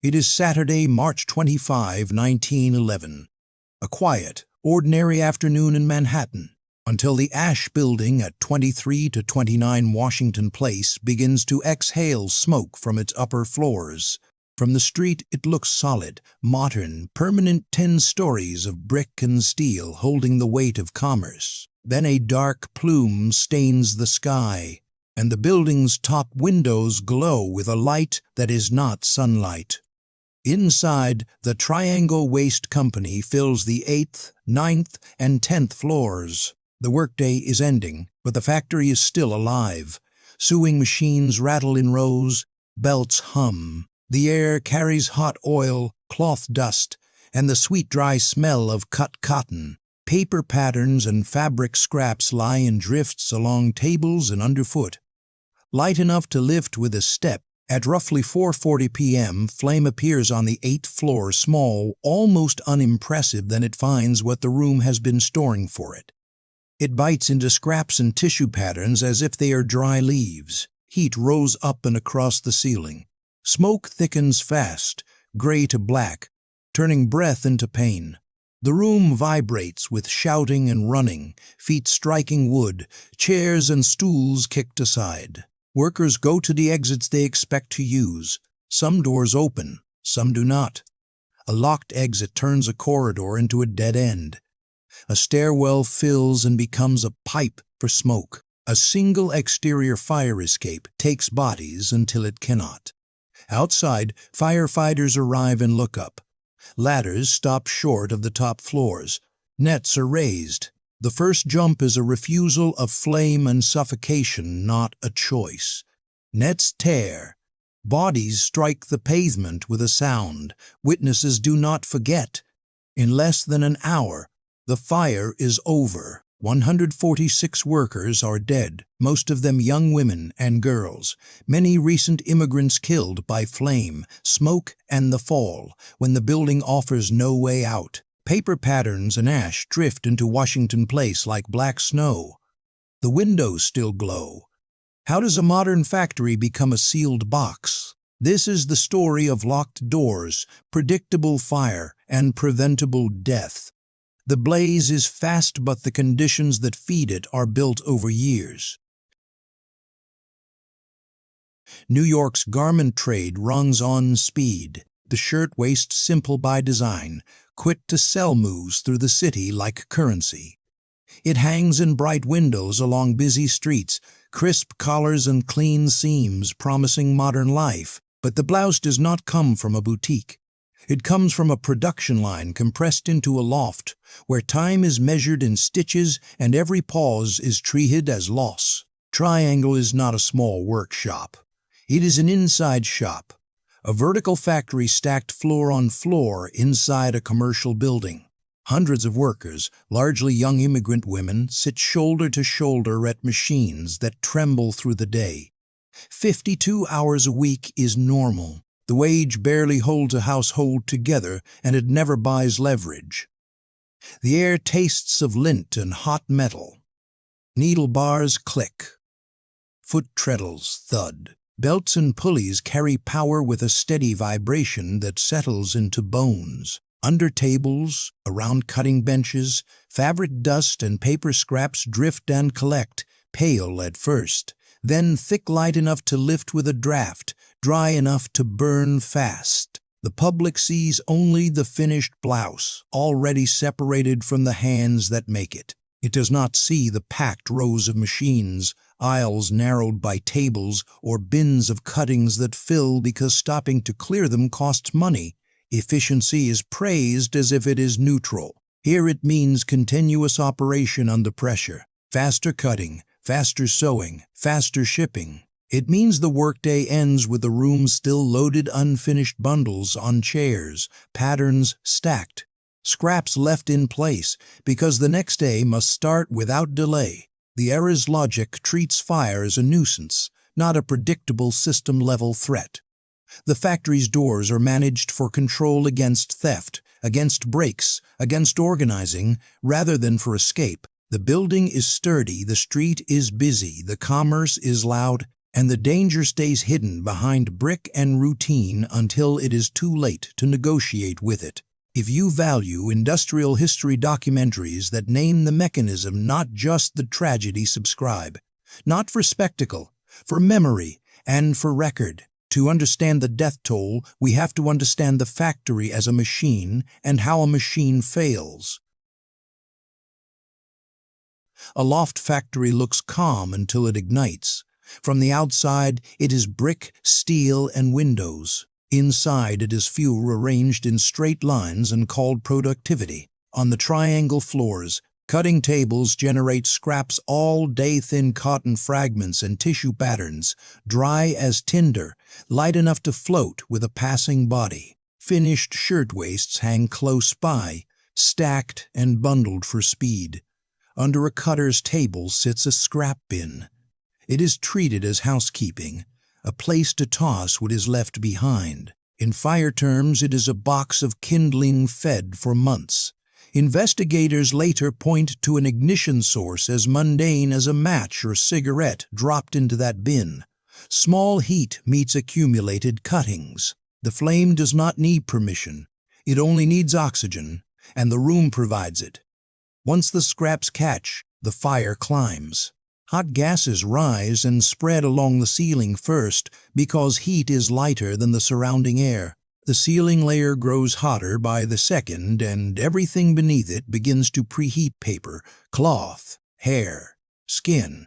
It is Saturday, March 25, 1911. A quiet, ordinary afternoon in Manhattan, until the Ash Building at 23 to 29 Washington Place begins to exhale smoke from its upper floors. From the street it looks solid, modern, permanent 10 stories of brick and steel holding the weight of commerce. Then a dark plume stains the sky, and the building's top windows glow with a light that is not sunlight. Inside, the Triangle Waste Company fills the 8th, 9th, and 10th floors. The workday is ending, but the factory is still alive. Sewing machines rattle in rows, belts hum. The air carries hot oil, cloth dust, and the sweet dry smell of cut cotton. Paper patterns and fabric scraps lie in drifts along tables and underfoot. Light enough to lift with a step, at roughly 4:40 p.m., flame appears on the 8th floor, small, almost unimpressive. Then it finds what the room has been storing for it. It bites into scraps and tissue patterns as if they are dry leaves. Heat rose up and across the ceiling. Smoke thickens fast, gray to black, turning breath into pain. The room vibrates with shouting and running, feet striking wood, chairs and stools kicked aside. Workers go to the exits they expect to use. Some doors open, some do not. A locked exit turns a corridor into a dead end. A stairwell fills and becomes a pipe for smoke. A single exterior fire escape takes bodies until it cannot. Outside, firefighters arrive and look up. Ladders stop short of the top floors. Nets are raised. The first jump is a refusal of flame and suffocation, not a choice. Nets tear. Bodies strike the pavement with a sound. Witnesses do not forget. In less than an hour, the fire is over. 146 workers are dead, most of them young women and girls. Many recent immigrants killed by flame, smoke, and the fall, when the building offers no way out. Paper patterns and ash drift into Washington Place like black snow. The windows still glow. How does a modern factory become a sealed box? This is the story of locked doors, predictable fire, and preventable death. The blaze is fast, but the conditions that feed it are built over years. New York's garment trade runs on speed. The shirtwaist, simple by design, quit-to-sell moves through the city like currency. It hangs in bright windows along busy streets, crisp collars and clean seams promising modern life. But the blouse does not come from a boutique. It comes from a production line compressed into a loft, where time is measured in stitches and every pause is treated as loss. Triangle is not a small workshop. It is an inside shop, a vertical factory stacked floor on floor inside a commercial building. Hundreds of workers, largely young immigrant women, sit shoulder to shoulder at machines that tremble through the day. 52 hours a week is normal. The wage barely holds a household together, and it never buys leverage. The air tastes of lint and hot metal. Needle bars click. Foot treadles thud. Belts and pulleys carry power with a steady vibration that settles into bones. Under tables, around cutting benches, fabric dust and paper scraps drift and collect, pale at first, then thick, light enough to lift with a draft, dry enough to burn fast. The public sees only the finished blouse, already separated from the hands that make it. It does not see the packed rows of machines, aisles narrowed by tables, or bins of cuttings that fill because stopping to clear them costs money. Efficiency is praised as if it is neutral. Here it means continuous operation under pressure, faster cutting, faster sewing, faster shipping. It means the workday ends with the room still loaded, unfinished bundles on chairs, patterns stacked, scraps left in place, because the next day must start without delay. The era's logic treats fire as a nuisance, not a predictable system-level threat. The factory's doors are managed for control against theft, against breaks, against organizing, rather than for escape. The building is sturdy, the street is busy, the commerce is loud, And the danger stays hidden behind brick and routine until it is too late to negotiate with it. If you value industrial history documentaries that name the mechanism, not just the tragedy, subscribe. Not for spectacle, for memory, and for record. To understand the death toll, we have to understand the factory as a machine and how a machine fails. A loft factory looks calm until it ignites. From the outside, it is brick, steel, and windows. Inside, it is fuel arranged in straight lines and called productivity. On the triangle floors, cutting tables generate scraps all day, thin cotton fragments and tissue patterns, dry as tinder, light enough to float with a passing body. Finished shirtwaists hang close by, stacked and bundled for speed. Under a cutter's table sits a scrap bin. It is treated as housekeeping, a place to toss what is left behind. In fire terms, it is a box of kindling fed for months. Investigators later point to an ignition source as mundane as a match or cigarette dropped into that bin. Small heat meets accumulated cuttings. The flame does not need permission. It only needs oxygen, and the room provides it. Once the scraps catch, the fire climbs. Hot gases rise and spread along the ceiling first because heat is lighter than the surrounding air. The ceiling layer grows hotter by the second, and everything beneath it begins to preheat: paper, cloth, hair, skin.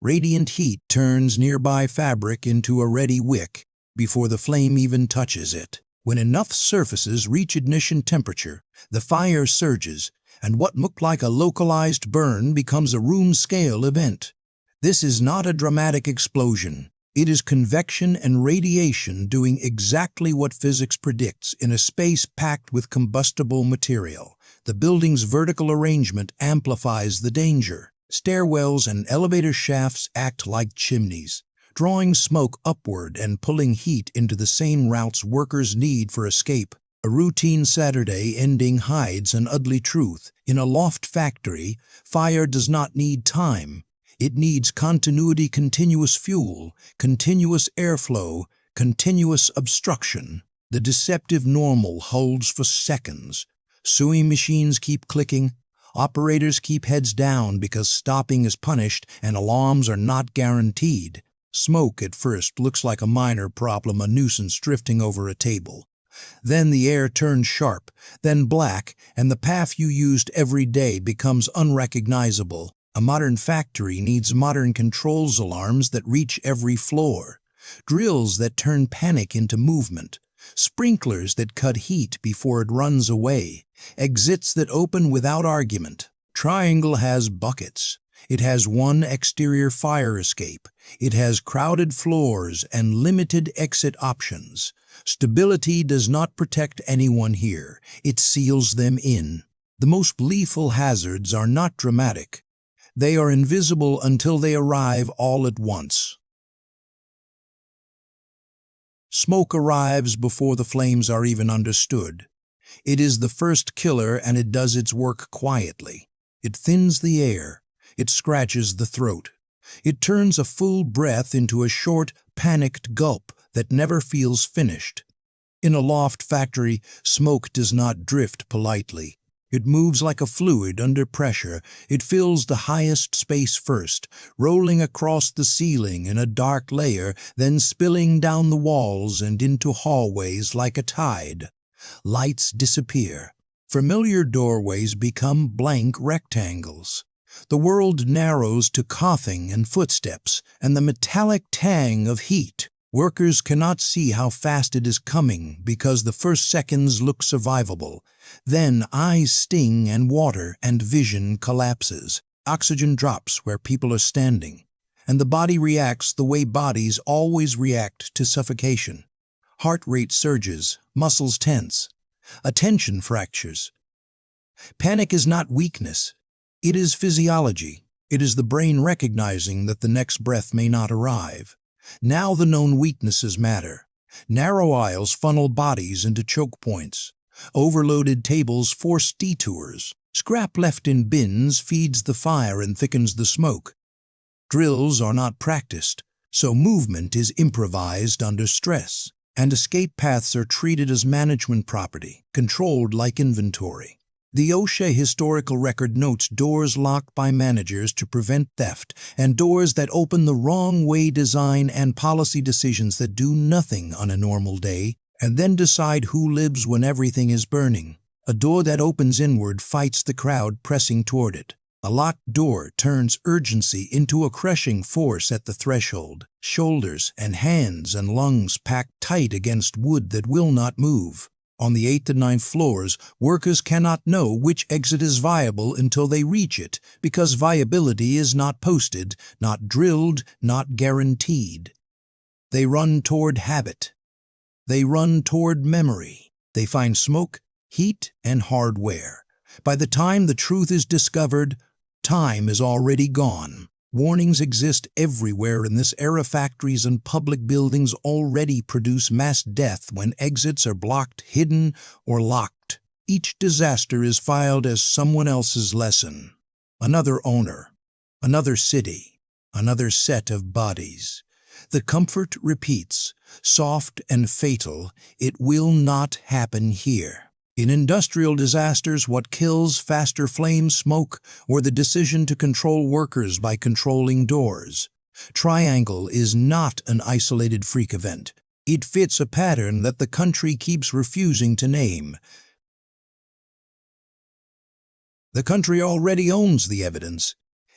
Radiant heat turns nearby fabric into a ready wick before the flame even touches it. When enough surfaces reach ignition temperature, the fire surges, and what looked like a localized burn becomes a room-scale event. This is not a dramatic explosion. It is convection and radiation doing exactly what physics predicts in a space packed with combustible material. The building's vertical arrangement amplifies the danger. Stairwells and elevator shafts act like chimneys, drawing smoke upward and pulling heat into the same routes workers need for escape. A routine Saturday ending hides an ugly truth. In a loft factory, fire does not need time. It needs continuity, continuous fuel, continuous airflow, continuous obstruction. The deceptive normal holds for seconds. Sewing machines keep clicking. Operators keep heads down because stopping is punished and alarms are not guaranteed. Smoke at first looks like a minor problem, a nuisance drifting over a table. Then the air turns sharp, then black, and the path you used every day becomes unrecognizable. A modern factory needs modern controls: alarms that reach every floor, drills that turn panic into movement, sprinklers that cut heat before it runs away, exits that open without argument. Triangle has buckets. It has one exterior fire escape. It has crowded floors and limited exit options. Stability does not protect anyone here. It seals them in. The most lethal hazards are not dramatic. They are invisible until they arrive all at once. Smoke arrives before the flames are even understood. It is the first killer, and it does its work quietly. It thins the air. It scratches the throat. It turns a full breath into a short, panicked gulp that never feels finished. In a loft factory, smoke does not drift politely. It moves like a fluid under pressure. It fills the highest space first, rolling across the ceiling in a dark layer, then spilling down the walls and into hallways like a tide. Lights disappear. Familiar doorways become blank rectangles. The world narrows to coughing and footsteps and the metallic tang of heat. Workers cannot see how fast it is coming because the first seconds look survivable. Then eyes sting and water and vision collapses. Oxygen drops where people are standing, and the body reacts the way bodies always react to suffocation. Heart rate surges, muscles tense, attention fractures. Panic is not weakness. It is physiology. It is the brain recognizing that the next breath may not arrive. Now the known weaknesses matter. Narrow aisles funnel bodies into choke points. Overloaded tables force detours. Scrap left in bins feeds the fire and thickens the smoke. Drills are not practiced. So movement is improvised under stress, and escape paths are treated as management property, controlled like inventory. The OSHA historical record notes doors locked by managers to prevent theft, and doors that open the wrong way design and policy decisions that do nothing on a normal day, and then decide who lives when everything is burning. A door that opens inward fights the crowd pressing toward it. A locked door turns urgency into a crushing force at the threshold. Shoulders and hands and lungs packed tight against wood that will not move. On the 8th and 9th floors, workers cannot know which exit is viable until they reach it, because viability is not posted, not drilled, not guaranteed. They run toward habit. They run toward memory. They find smoke, heat, and hardware. By the time the truth is discovered, time is already gone. Warnings exist everywhere in this era. Factories and public buildings already produce mass death when exits are blocked, hidden, or locked. Each disaster is filed as someone else's lesson. Another owner, another city, another set of bodies. The comfort repeats, soft and fatal. It will not happen here. In industrial disasters, what kills faster flames, smoke, or the decision to control workers by controlling doors. Triangle is not an isolated freak event. It fits a pattern that the country keeps refusing to name. The country already owns the evidence.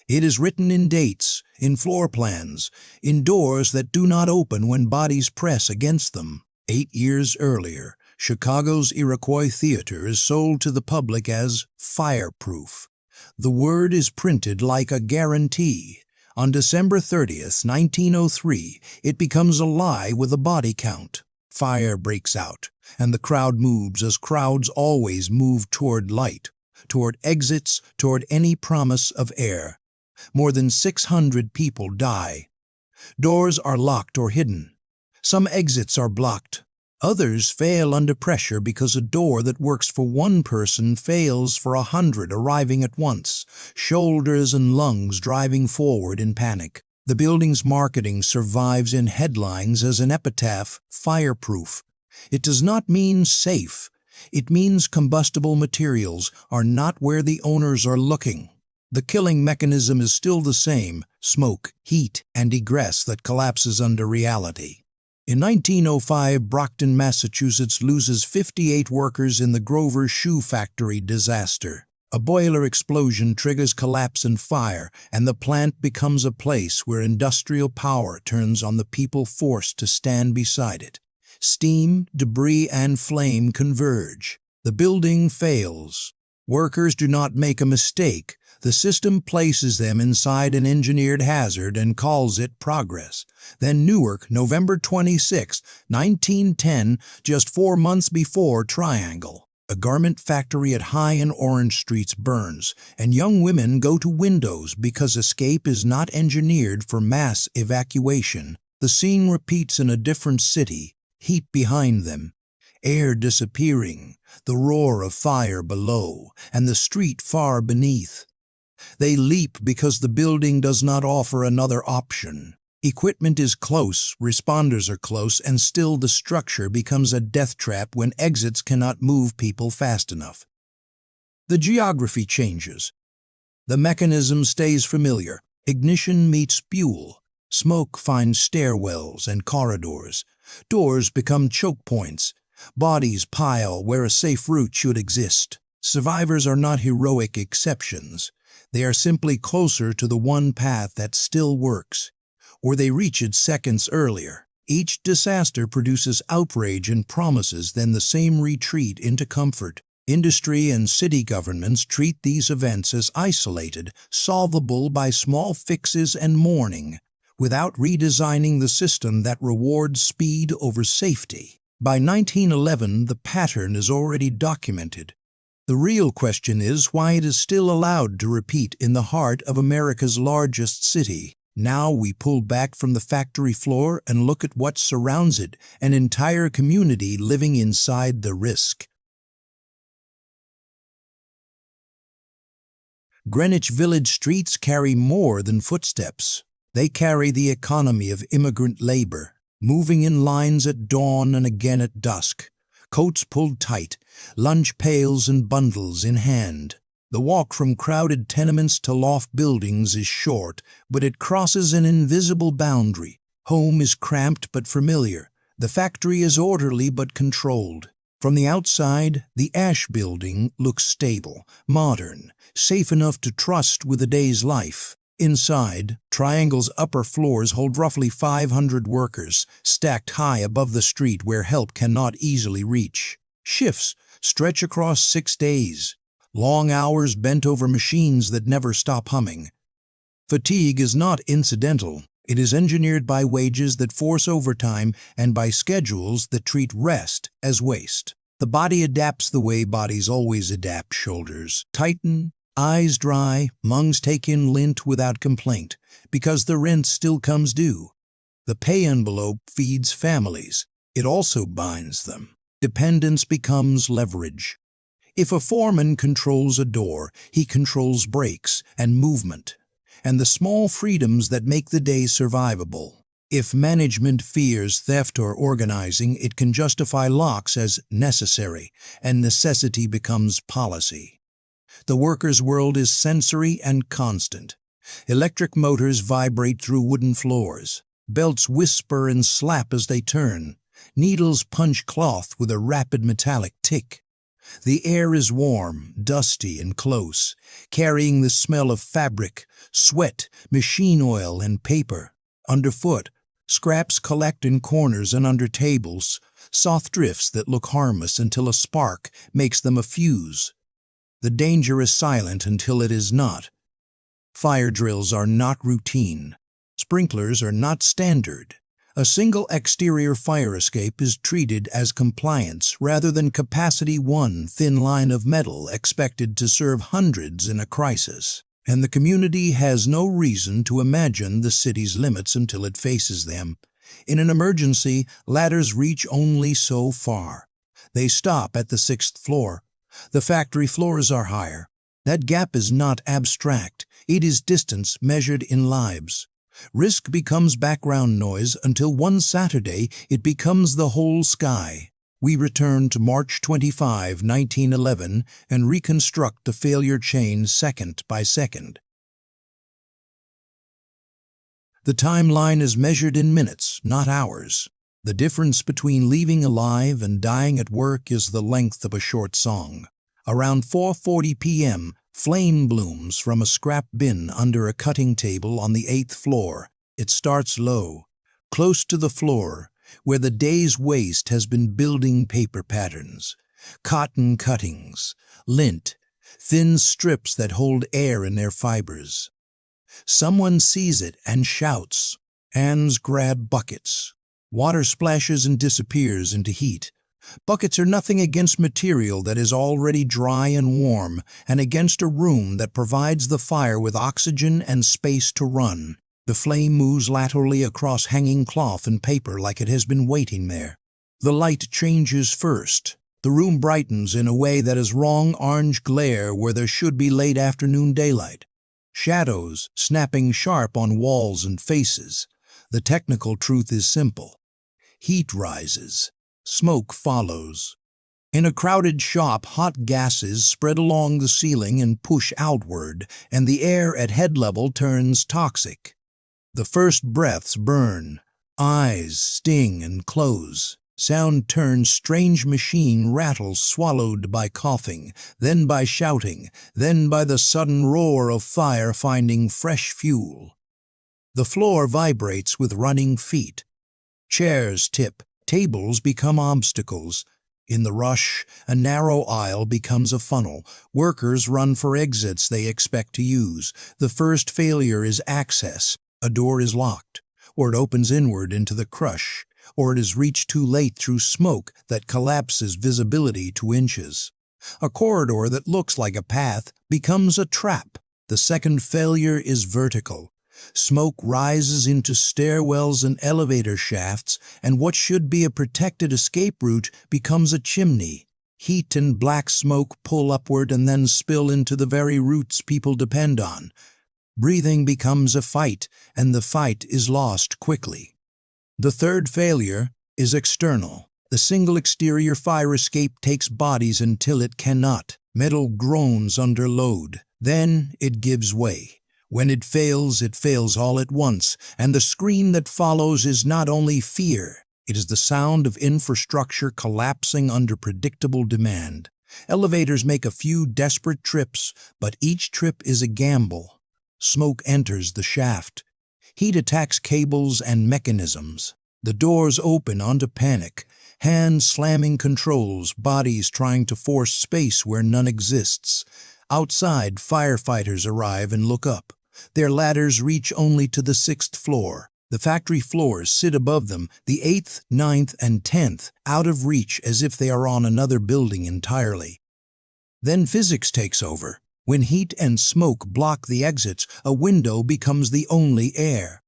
It is written in dates, in floor plans, in doors that do not open when bodies press against them. 8 years earlier, Chicago's Iroquois Theater is sold to the public as fireproof. The word is printed like a guarantee. On December 30th, 1903, it becomes a lie with a body count. Fire breaks out, and the crowd moves as crowds always move toward light, toward exits, toward any promise of air. More than 600 people die. Doors are locked or hidden. Some exits are blocked. Others fail under pressure because a door that works for one person fails for 100 arriving at once, shoulders and lungs driving forward in panic. The building's marketing survives in headlines as an epitaph, fireproof. It does not mean safe. It means combustible materials are not where the owners are looking. The killing mechanism is still the same, smoke, heat, and egress that collapses under reality. In 1905, Brockton, Massachusetts loses 58 workers in the Grover Shoe Factory disaster. A boiler explosion triggers collapse and fire, and the plant becomes a place where industrial power turns on the people forced to stand beside it. Steam, debris, and flame converge. The building fails. Workers do not make a mistake. The system places them inside an engineered hazard and calls it progress. Then Newark, November 26, 1910, just 4 months before Triangle. A garment factory at High and Orange Streets burns, and young women go to windows because escape is not engineered for mass evacuation. The scene repeats in a different city, heat behind them, air disappearing, the roar of fire below, and the street far beneath. They leap because the building does not offer another option. Equipment is close, responders are close, and still the structure becomes a death trap when exits cannot move people fast enough. The geography changes. The mechanism stays familiar. Ignition meets fuel. Smoke finds stairwells and corridors. Doors become choke points. Bodies pile where a safe route should exist. Survivors are not heroic exceptions. They are simply closer to the one path that still works, or they reach it seconds earlier. Each disaster produces outrage and promises then the same retreat into comfort. Industry and city governments treat these events as isolated, solvable by small fixes and mourning, without redesigning the system that rewards speed over safety. By 1911, the pattern is already documented. The real question is why it is still allowed to repeat in the heart of America's largest city. Now we pull back from the factory floor and look at what surrounds it, an entire community living inside the risk. Greenwich Village streets carry more than footsteps. They carry the economy of immigrant labor, moving in lines at dawn and again at dusk, coats pulled tight, lunch pails and bundles in hand. The walk from crowded tenements to loft buildings is short, but it crosses an invisible boundary. Home is cramped but familiar. The factory is orderly but controlled. From the outside, the Ash building looks stable, modern, safe enough to trust with a day's life. Inside, Triangle's upper floors hold roughly 500 workers, stacked high above the street where help cannot easily reach. Shifts stretch across 6 days, long hours bent over machines that never stop humming. Fatigue is not incidental. It is engineered by wages that force overtime and by schedules that treat rest as waste. The body adapts the way bodies always adapt. Shoulders tighten, eyes dry, lungs take in lint without complaint, because the rent still comes due. The pay envelope feeds families. It also binds them. Dependence becomes leverage. If a foreman controls a door, he controls brakes and movement, and the small freedoms that make the day survivable. If management fears theft or organizing, it can justify locks as necessary, and necessity becomes policy. The worker's world is sensory and constant. Electric motors vibrate through wooden floors. Belts whisper and slap as they turn. Needles punch cloth with a rapid metallic tick. The air is warm, dusty, and close, carrying the smell of fabric, sweat, machine oil, and paper. Underfoot, scraps collect in corners and under tables, soft drifts that look harmless until a spark makes them a fuse. The danger is silent until it is not. Fire drills are not routine. Sprinklers are not standard. A single exterior fire escape is treated as compliance rather than capacity, one thin line of metal expected to serve hundreds in a crisis. And the community has no reason to imagine the city's limits until it faces them. In an emergency, ladders reach only so far. They stop at the 6th floor. The factory floors are higher. That gap is not abstract. It is distance measured in lives. Risk becomes background noise until one Saturday it becomes the whole sky. We return to March 25, 1911, and reconstruct the failure chain second by second. The timeline is measured in minutes, not hours. The difference between leaving alive and dying at work is the length of a short song. Around 4:40 p.m., flame blooms from a scrap bin under a cutting table on the 8th floor. It starts low, close to the floor, where the day's waste has been building paper patterns. Cotton cuttings, lint, thin strips that hold air in their fibers. Someone sees it and shouts. Hands grab buckets. Water splashes and disappears into heat. Buckets are nothing against material that is already dry and warm, and against a room that provides the fire with oxygen and space to run. The flame moves laterally across hanging cloth and paper like it has been waiting there. The light changes first. The room brightens in a way that is wrong orange glare where there should be late afternoon daylight. Shadows snapping sharp on walls and faces. The technical truth is simple. Heat rises. Smoke follows. In a crowded shop, hot gases spread along the ceiling and push outward, and the air at head level turns toxic. The first breaths burn. Eyes sting and close. Sound turns strange machine rattles swallowed by coughing, then by shouting, then by the sudden roar of fire finding fresh fuel. The floor vibrates with running feet. Chairs tip. Tables become obstacles. In the rush, a narrow aisle becomes a funnel. Workers run for exits they expect to use. The first failure is access. A door is locked, or it opens inward into the crush, or it is reached too late through smoke that collapses visibility to inches. A corridor that looks like a path becomes a trap. The second failure is vertical. Smoke rises into stairwells and elevator shafts, and what should be a protected escape route becomes a chimney. Heat and black smoke pull upward and then spill into the very roots people depend on. Breathing becomes a fight, and the fight is lost quickly. The third failure is external. The single exterior fire escape takes bodies until it cannot. Metal groans under load. Then it gives way. When it fails all at once, and the scream that follows is not only fear, it is the sound of infrastructure collapsing under predictable demand. Elevators make a few desperate trips, but each trip is a gamble. Smoke enters the shaft. Heat attacks cables and mechanisms. The doors open onto panic, hands slamming controls, bodies trying to force space where none exists. Outside, firefighters arrive and look up. Their ladders reach only to the 6th floor. The factory floors sit above them, the 8th, 9th, and 10th, out of reach as if they are on another building entirely. Then physics takes over. When heat and smoke block the exits, a window becomes the only air.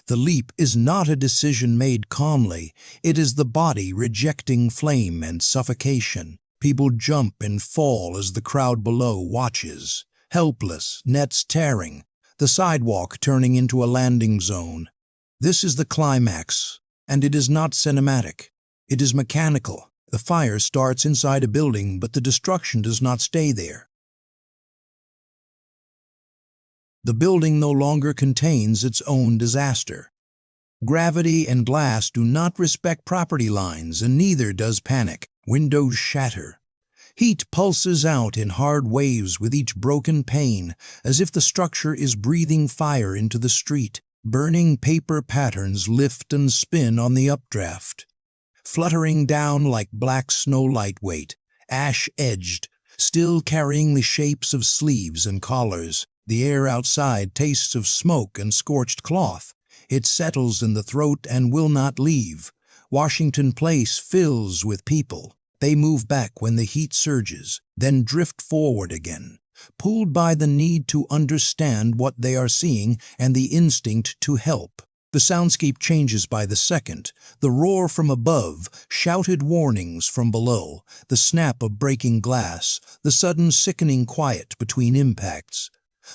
The leap is not a decision made calmly. It is the body rejecting flame and suffocation. People jump and fall as the crowd below watches. Helpless, nets tearing, the sidewalk turning into a landing zone. This is the climax, and it is not cinematic. It is mechanical. The fire starts inside a building, but the destruction does not stay there. The building no longer contains its own disaster. Gravity and glass do not respect property lines, and neither does panic. Windows shatter. Heat pulses out in hard waves with each broken pane, as if the structure is breathing fire into the street. Burning paper patterns lift and spin on the updraft, fluttering down like black snow lightweight, ash-edged, still carrying the shapes of sleeves and collars. The air outside tastes of smoke and scorched cloth. It settles in the throat and will not leave. Washington Place fills with people. They move back when the heat surges, then drift forward again, pulled by the need to understand what they are seeing and the instinct to help. The soundscape changes by the second. The roar from above, shouted warnings from below, the snap of breaking glass, the sudden sickening quiet between impacts.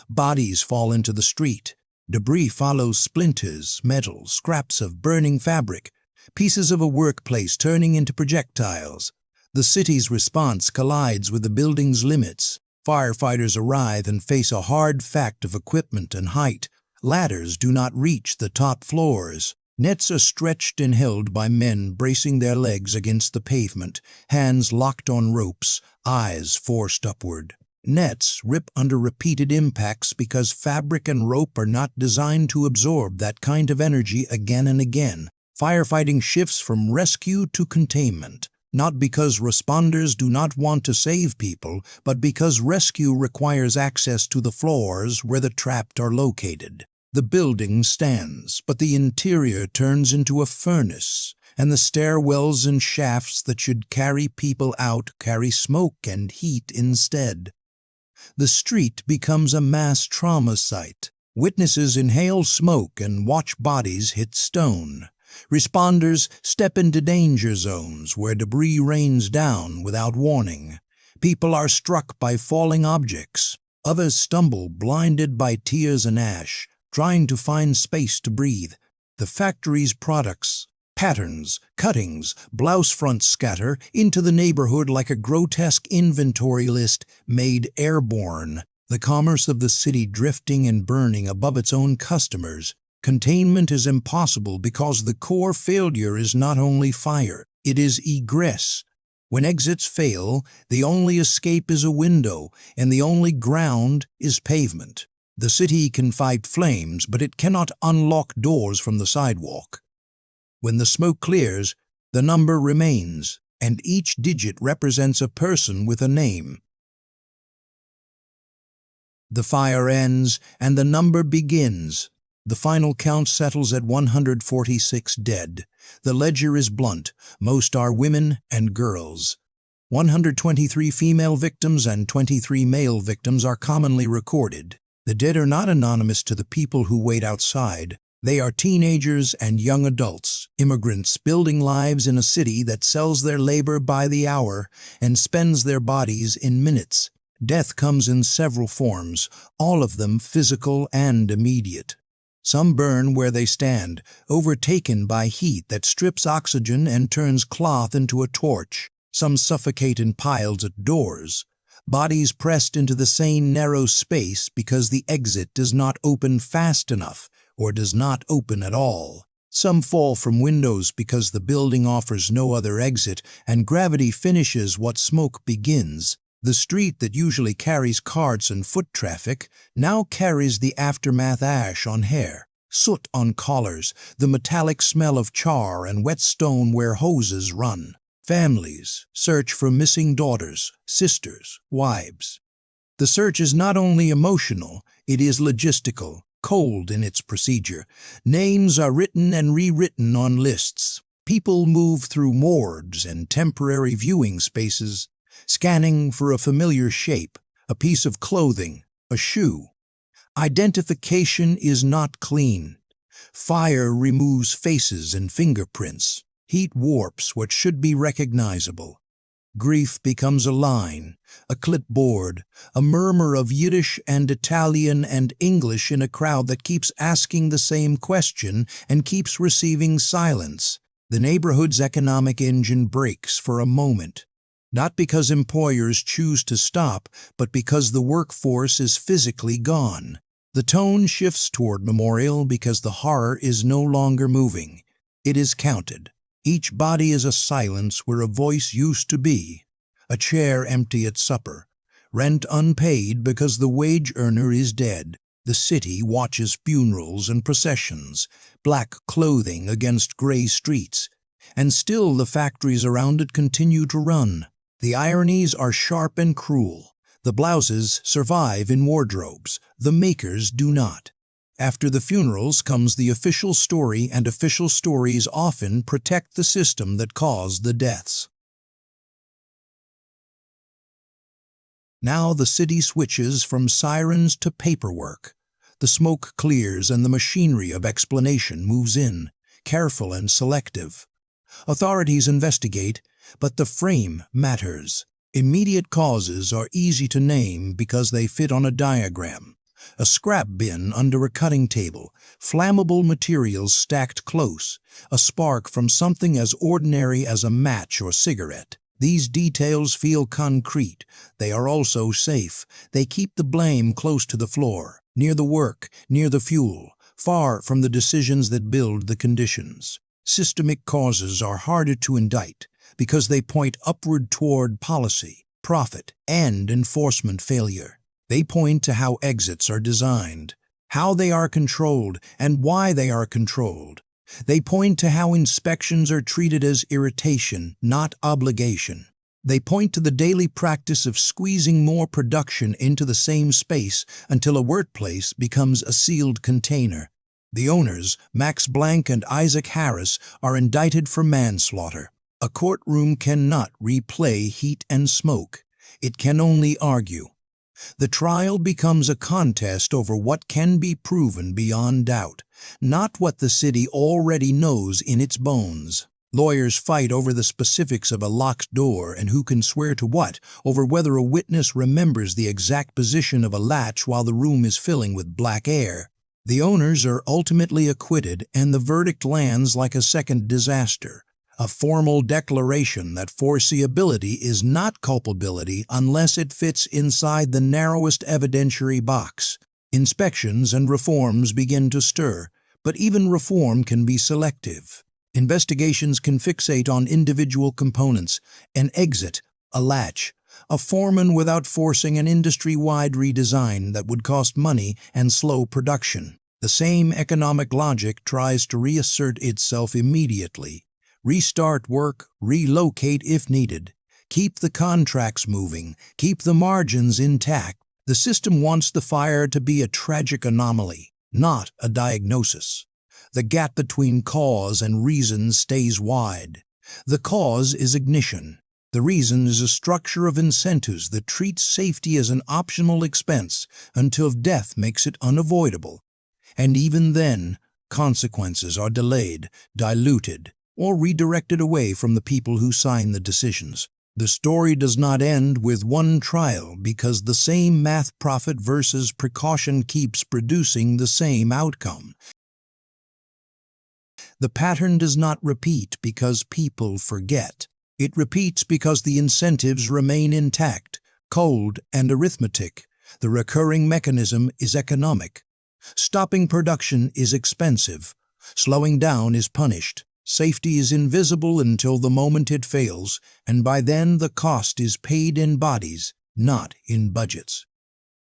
Bodies fall into the street. Debris follows splinters, metal, scraps of burning fabric, pieces of a workplace turning into projectiles. The city's response collides with the building's limits. Firefighters arrive and face a hard fact of equipment and height. Ladders do not reach the top floors. Nets are stretched and held by men bracing their legs against the pavement, hands locked on ropes, eyes forced upward. Nets rip under repeated impacts because fabric and rope are not designed to absorb that kind of energy again and again. Firefighting shifts from rescue to containment, not because responders do not want to save people, but because rescue requires access to the floors where the trapped are located. The building stands, but the interior turns into a furnace, and the stairwells and shafts that should carry people out carry smoke and heat instead. The street becomes a mass trauma site. Witnesses inhale smoke and watch bodies hit stone. Responders step into danger zones where debris rains down without warning. People are struck by falling objects. Others stumble, blinded by tears and ash, trying to find space to breathe. The factory's products, patterns, cuttings, blouse fronts scatter into the neighborhood like a grotesque inventory list made airborne. The commerce of the city drifting and burning above its own customers. Containment is impossible because the core failure is not only fire, it is egress. When exits fail, the only escape is a window, and the only ground is pavement. The city can fight flames, but it cannot unlock doors from the sidewalk. When the smoke clears, the number remains, and each digit represents a person with a name. The fire ends, and the number begins. The final count settles at 146 dead. The ledger is blunt. Most are women and girls. 123 female victims and 23 male victims are commonly recorded. The dead are not anonymous to the people who wait outside. They are teenagers and young adults, immigrants building lives in a city that sells their labor by the hour and spends their bodies in minutes. Death comes in several forms, all of them physical and immediate. Some burn where they stand, overtaken by heat that strips oxygen and turns cloth into a torch. Some suffocate in piles at doors, bodies pressed into the same narrow space because the exit does not open fast enough or does not open at all. Some fall from windows because the building offers no other exit and gravity finishes what smoke begins. The street that usually carries carts and foot traffic now carries the aftermath: ash on hair, soot on collars, the metallic smell of char and wet stone where hoses run. Families search for missing daughters, sisters, wives. The search is not only emotional, it is logistical, cold in its procedure. Names are written and rewritten on lists. People move through morgues and temporary viewing spaces, scanning for a familiar shape, a piece of clothing, a shoe. Identification is not clean. Fire removes faces and fingerprints. Heat warps what should be recognizable. Grief becomes a line, a clipboard, a murmur of Yiddish and Italian and English in a crowd that keeps asking the same question and keeps receiving silence. The neighborhood's economic engine breaks for a moment. Not because employers choose to stop, but because the workforce is physically gone. The tone shifts toward memorial because the horror is no longer moving. It is counted. Each body is a silence where a voice used to be. A chair empty at supper. Rent unpaid because the wage earner is dead. The city watches funerals and processions, black clothing against gray streets. And still the factories around it continue to run. The ironies are sharp and cruel. The blouses survive in wardrobes. The makers do not. After the funerals comes the official story, and official stories often protect the system that caused the deaths. Now the city switches from sirens to paperwork. The smoke clears and the machinery of explanation moves in, careful and selective. Authorities investigate, but the frame matters. Immediate causes are easy to name because they fit on a diagram. A scrap bin under a cutting table, flammable materials stacked close, a spark from something as ordinary as a match or cigarette. These details feel concrete. They are also safe. They keep the blame close to the floor, near the work, near the fuel, far from the decisions that build the conditions. Systemic causes are harder to indict because they point upward toward policy, profit, and enforcement failure. They point to how exits are designed, how they are controlled, and why they are controlled. They point to how inspections are treated as irritation, not obligation. They point to the daily practice of squeezing more production into the same space until a workplace becomes a sealed container. The owners, Max Blank and Isaac Harris, are indicted for manslaughter. A courtroom cannot replay heat and smoke. It can only argue. The trial becomes a contest over what can be proven beyond doubt, not what the city already knows in its bones. Lawyers fight over the specifics of a locked door and who can swear to what, over whether a witness remembers the exact position of a latch while the room is filling with black air. The owners are ultimately acquitted, and the verdict lands like a second disaster. A formal declaration that foreseeability is not culpability unless it fits inside the narrowest evidentiary box. Inspections and reforms begin to stir, but even reform can be selective. Investigations can fixate on individual components, an exit, a latch, a foreman without forcing an industry-wide redesign that would cost money and slow production. The same economic logic tries to reassert itself immediately. Restart work, relocate if needed. Keep the contracts moving, keep the margins intact. The system wants the fire to be a tragic anomaly, not a diagnosis. The gap between cause and reason stays wide. The cause is ignition. The reason is a structure of incentives that treats safety as an optional expense until death makes it unavoidable. And even then, consequences are delayed, diluted, or redirected away from the people who sign the decisions. The story does not end with one trial because the same math profit versus precaution keeps producing the same outcome. The pattern does not repeat because people forget. It repeats because the incentives remain intact, cold, and arithmetic. The recurring mechanism is economic. Stopping production is expensive. Slowing down is punished. Safety is invisible until the moment it fails, and by then the cost is paid in bodies, not in budgets.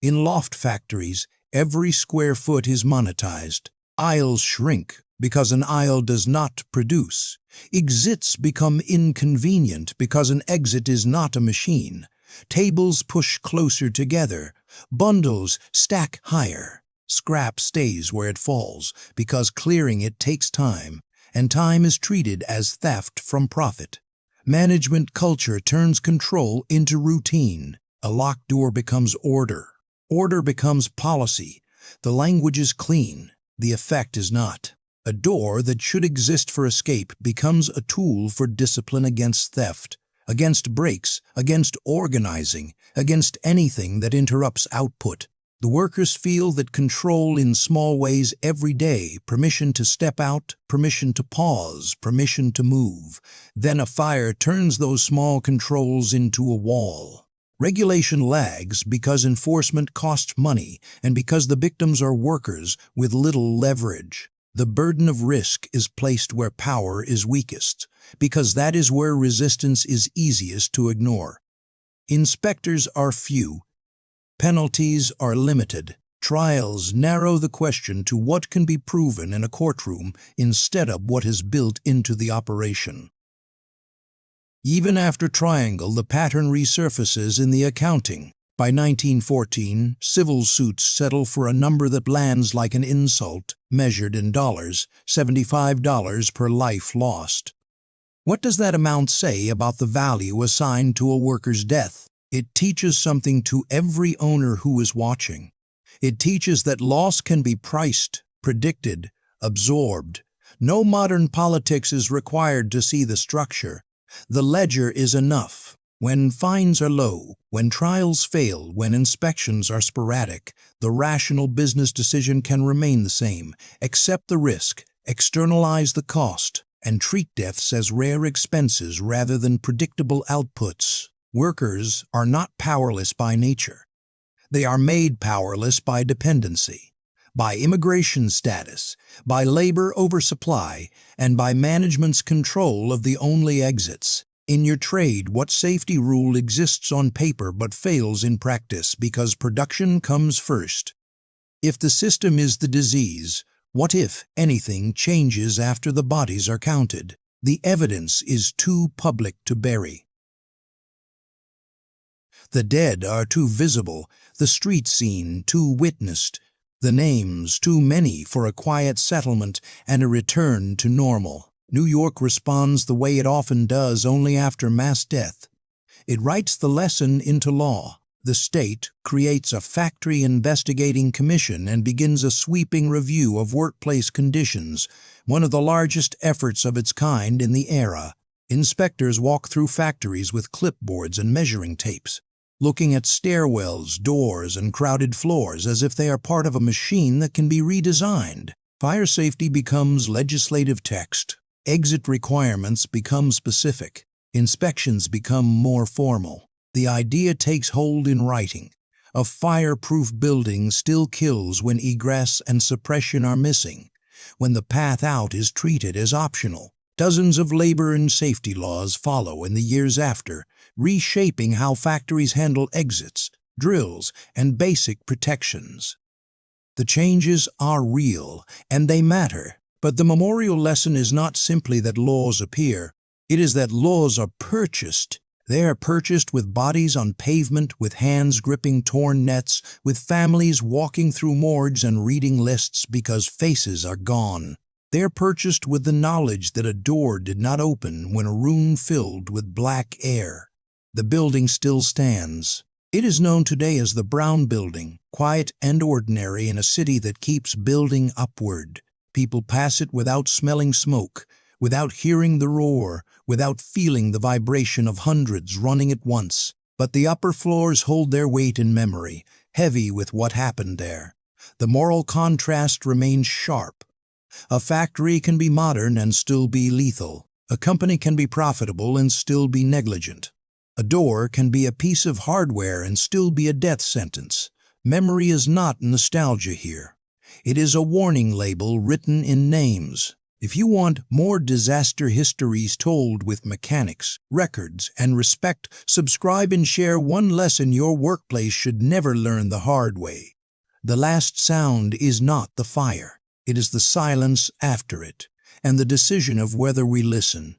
In loft factories, every square foot is monetized. Aisles shrink because an aisle does not produce. Exits become inconvenient because an exit is not a machine. Tables push closer together. Bundles stack higher. Scrap stays where it falls because clearing it takes time, and time is treated as theft from profit. Management culture turns control into routine. A locked door becomes order. Order becomes policy. The language is clean. The effect is not. A door that should exist for escape becomes a tool for discipline against theft, against breaks, against organizing, against anything that interrupts output. The workers feel that control in small ways every day, permission to step out, permission to pause, permission to move. Then a fire turns those small controls into a wall. Regulation lags because enforcement costs money and because the victims are workers with little leverage. The burden of risk is placed where power is weakest, because that is where resistance is easiest to ignore. Inspectors are few. Penalties are limited. Trials narrow the question to what can be proven in a courtroom instead of what is built into the operation. Even after Triangle, the pattern resurfaces in the accounting. By 1914, civil suits settle for a number that lands like an insult, measured in dollars, $75 per life lost. What does that amount say about the value assigned to a worker's death? It teaches something to every owner who is watching. It teaches that loss can be priced, predicted, absorbed. No modern politics is required to see the structure. The ledger is enough. When fines are low, when trials fail, when inspections are sporadic, the rational business decision can remain the same. Accept the risk, externalize the cost, and treat deaths as rare expenses rather than predictable outputs. Workers are not powerless by nature. They are made powerless by dependency, by immigration status, by labor oversupply, and by management's control of the only exits. In your trade, what safety rule exists on paper but fails in practice because production comes first? If the system is the disease, what if anything changes after the bodies are counted? The evidence is too public to bury. The dead are too visible, the street scene too witnessed, the names too many for a quiet settlement and a return to normal. New York responds the way it often does only after mass death. It writes the lesson into law. The state creates a factory investigating commission and begins a sweeping review of workplace conditions, one of the largest efforts of its kind in the era. Inspectors walk through factories with clipboards and measuring tapes, looking at stairwells, doors, and crowded floors as if they are part of a machine that can be redesigned. Fire safety becomes legislative text. Exit requirements become specific. Inspections become more formal. The idea takes hold in writing. A fireproof building still kills when egress and suppression are missing, when the path out is treated as optional. Dozens of labor and safety laws follow in the years after, reshaping how factories handle exits, drills, and basic protections. The changes are real, and they matter. But the memorial lesson is not simply that laws appear. It is that laws are purchased. They are purchased with bodies on pavement, with hands gripping torn nets, with families walking through morgues and reading lists because faces are gone. They are purchased with the knowledge that a door did not open when a room filled with black air. The building still stands. It is known today as the Brown Building, quiet and ordinary in a city that keeps building upward. People pass it without smelling smoke, without hearing the roar, without feeling the vibration of hundreds running at once. But the upper floors hold their weight in memory, heavy with what happened there. The moral contrast remains sharp. A factory can be modern and still be lethal. A company can be profitable and still be negligent. A door can be a piece of hardware and still be a death sentence. Memory is not nostalgia here. It is a warning label written in names. If you want more disaster histories told with mechanics, records, and respect, subscribe and share one lesson your workplace should never learn the hard way. The last sound is not the fire. It is the silence after it, and the decision of whether we listen.